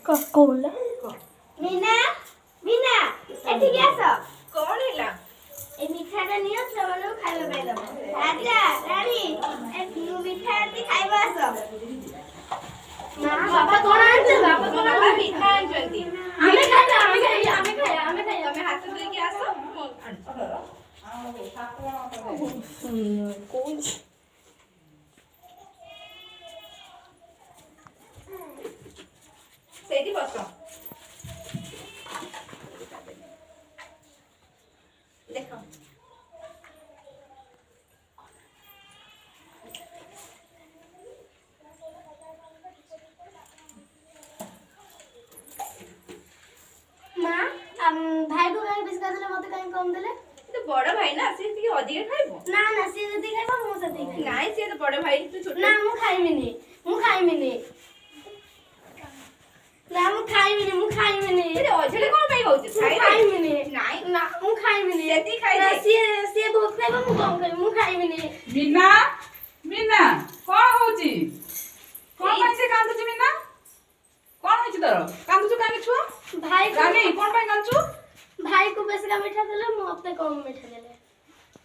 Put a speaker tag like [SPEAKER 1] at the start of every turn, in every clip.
[SPEAKER 1] Cola
[SPEAKER 2] Meena Meena एठी आस
[SPEAKER 3] कौन हैला
[SPEAKER 2] ए मिठाटा नियो छमनो खाइबा पे दम राजा रानी ए मिठा आती खाइबा आस ना बाबा कोण आनছে बाबा कोण
[SPEAKER 3] बाबा मिठा आनचंती
[SPEAKER 2] आमे खाइ
[SPEAKER 3] तमे हाथ धोई के आसो
[SPEAKER 1] कोई
[SPEAKER 3] सेठी बसो देखो
[SPEAKER 2] मां भाई को काहे बिस्का देले मते काहे कम देले
[SPEAKER 3] तो बड़ भाई ना से ती अधिक खाइबो
[SPEAKER 2] ना ना से जदी खाइबा मु सती खाइ
[SPEAKER 3] नाइ से तो बड़ भाई तू छोटा
[SPEAKER 2] ना मु खाइमिनी ना मु खाइमिनी
[SPEAKER 3] तेरे अझले कोन भाई होउछ
[SPEAKER 2] खाइमिनी
[SPEAKER 3] नाइ
[SPEAKER 2] ना मु खाइमिनी
[SPEAKER 3] सेती खाइ
[SPEAKER 2] ना
[SPEAKER 3] दे
[SPEAKER 2] से बहुत खाइबा मु कम खाइ मु खाइमिनी
[SPEAKER 4] मीना मीना कौन होची कौन ପାଇଁ ସେ କାନ୍ଦୁଛି मीना कौन होची तोर कांदुछु काहे छुआ
[SPEAKER 2] भाई को
[SPEAKER 4] रानी कौन ପାଇଁ कांदुछु
[SPEAKER 2] भाई को बेसका मीठा देले मते कम मीठा देले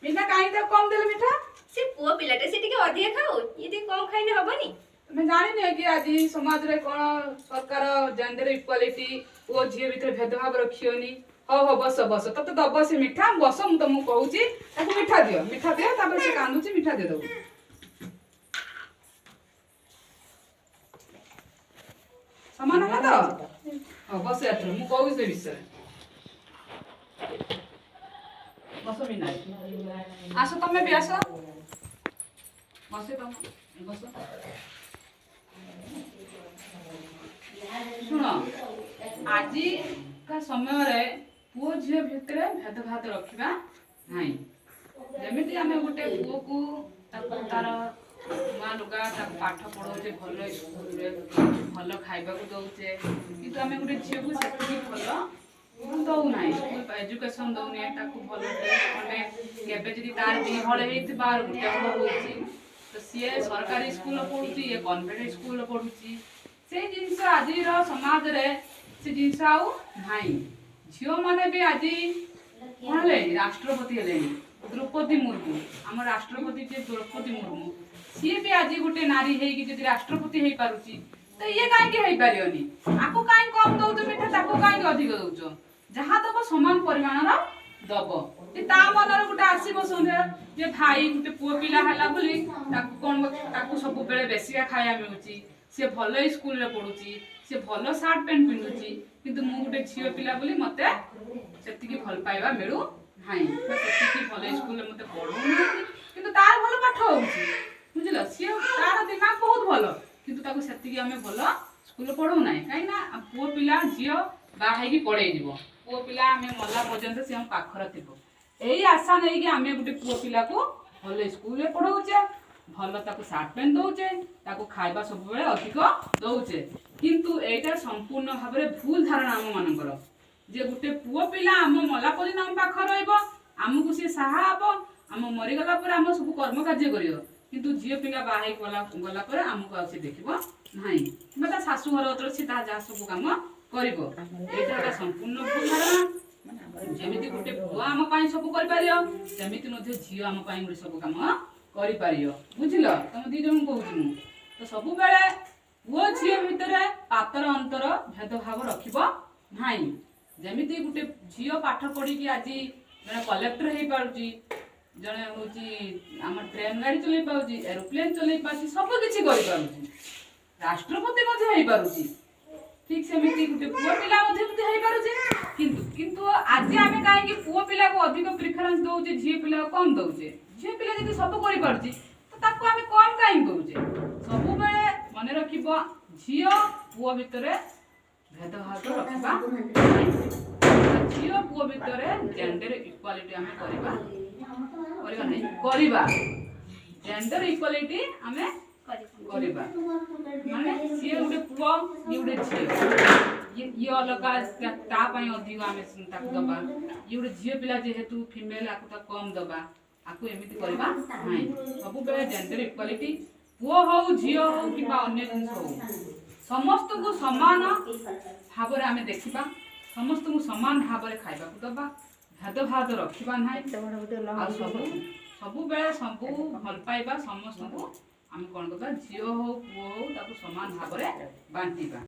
[SPEAKER 4] मीना काहे तो कम देले मीठा
[SPEAKER 3] से पुओ पिलाटे से टिके अधिक खाओ यदि कम खाइने हबनी
[SPEAKER 4] मैं जानी नहीं कि आज समाज रे कोन सरकार जेंडर इक्वालिटी ओ झिए भीतर भेदभाव रखियोनी हो बस बस तते दब से मीठा बस मु तुमको कहूची ताको मीठा दियो तापर से कांदुची मीठा दे दो समान है तो हो बस यार मु कहू से विषय बस मीना आसो तमे भी आसो बसे तुम बस शुण आज का समय रे पुओ झियो भितर भेदभाव रखिबा नाही जेमिति आमे गोटे पुओ को ताको तार नुआ लुगा ताको पाठ पढ़ौचे भल स्कूल रे भल खाइबा को दउचे किंतु आमे गोटे झियो को सेति भल दउ नाही स्कूल एजुकेशन दउने ताको भल ड्रेस खंडे केबे जदी तार दी हळ हेति बार गोटे हळ होउची तो सीए सरकारी स्कूल पढुची ये कॉन्वेंट स्कूल पढुची से जिनस आज समाज रे से जिनस आउ नाही झियो माने भी आज कोन ले राष्ट्रपति हेले द्रौपदी मुर्मू हम राष्ट्रपति जे द्रौपदी मुर्मू सी भी आज गोटे नारी हे कि जदी राष्ट्रपति हे पारुची तो ये काहे के हे पारियोनी आको काहे कम दउछ मीठा ताको काहे अधिक दउछ जहा दब समान परिमाण रो दब जे ता मनर गोटे आसीबो सोने जे भाई गोटे पुओ पिला हला बोली ताको कोन ताको सब बेले बेसिया खाया मिलुची से भलो स्कूल रे पढुची से भलो शर्ट पैंट पिंदुची किंतु मु गोटे झियो पिला बोली मते सेतिकी भल पाइबा मिलु नाही सेतिकी भलो स्कूल रे मते पढु किंतु तार भलो पाठ होउची बुझिलो से तार दिमाग बहुत भलो किंतु ताको सेतिकी हमें भलो स्कूल रे पढु नाही काई ना पुओ पिला झियो बाहे की पढेई दिबो पुओ पिला हमें मला पर्यंत से हम पाखर थिबो एई आशा नै कि हमें गोटे पुओ पिला को भलो स्कूल रे पढौचे भल ताको शर्ट पैंट दउचे ताको खाइबा सब बेले अधिक दउचे किंतु एटा संपूर्ण भाबरे भूल धारणा हम मानकर जे गुटे पुओ पिला हम मला परि नाम पाखर रहइबो हमकु से सहा हबो हम मरि गला पर हम सब कर्म कार्य करियो किंतु झियो पिला बाहे गला पर हमकु से देखिबो नाही बता सासु घर उतर से ता जा सब काम करिवो एटा संपूर्ण भूल धारणा जेमिति गुटे पुओ हम पाई सब कर पारियो जेमिति मध्ये झियो हम पाई सब काम करि पारियो बुझिलो तुम दी जन कहू मु तो सब बेले पुओ झियो भितर पातर अंतर भेदभाव रखिबो नाही जेमिति गुटे झियो पाठ पढ़ी कि आज जने कलेक्टर हे पारुची जने होची हमर ट्रेन गाड़ी चलै पाउची एरोप्लेन चलै पाउची सब किछि करि पारुची राष्ट्रपति मध्ये हे पारुची ठीक सेमिति गुटे पुओ पिला मध्ये हे पारुची किंतु आज आमे काहे कि पुओ पिला को अधिक प्रेफरेंस दउचे झियो पिला को कम दउचे झियो पिला जदी सब करि पारुची तो ताको आमे कम काहे दउचे सब बेले मने रखिबो झियो पुओ भितरे भेदभाव रखिबा झियो पुओ भितरे जेंडर इक्वालिटी हमें करिबा नहीं करिबा जेंडर इक्वालिटी हमें करिबा माने सिए गुटे पुओ ये गुटे झियो ये अलगा ता पई अधिक हमें ताको दबा ये गुटे झियो पिला जेहेतु फीमेल आको ता कम दबा आको एमिति करिबा नहीं सब बेले जेंडर इक्वालिटी पुओ हो झियो हो कि अन्य जिंस हो समस्त को समान भाव आम देखा समस्त को समान भाव खावा दबा भेदभाव रखा ना सब बेले सब भल पाइबा समस्त को आम कौन करवा झील हो पुओ हो समान भाव बांटा।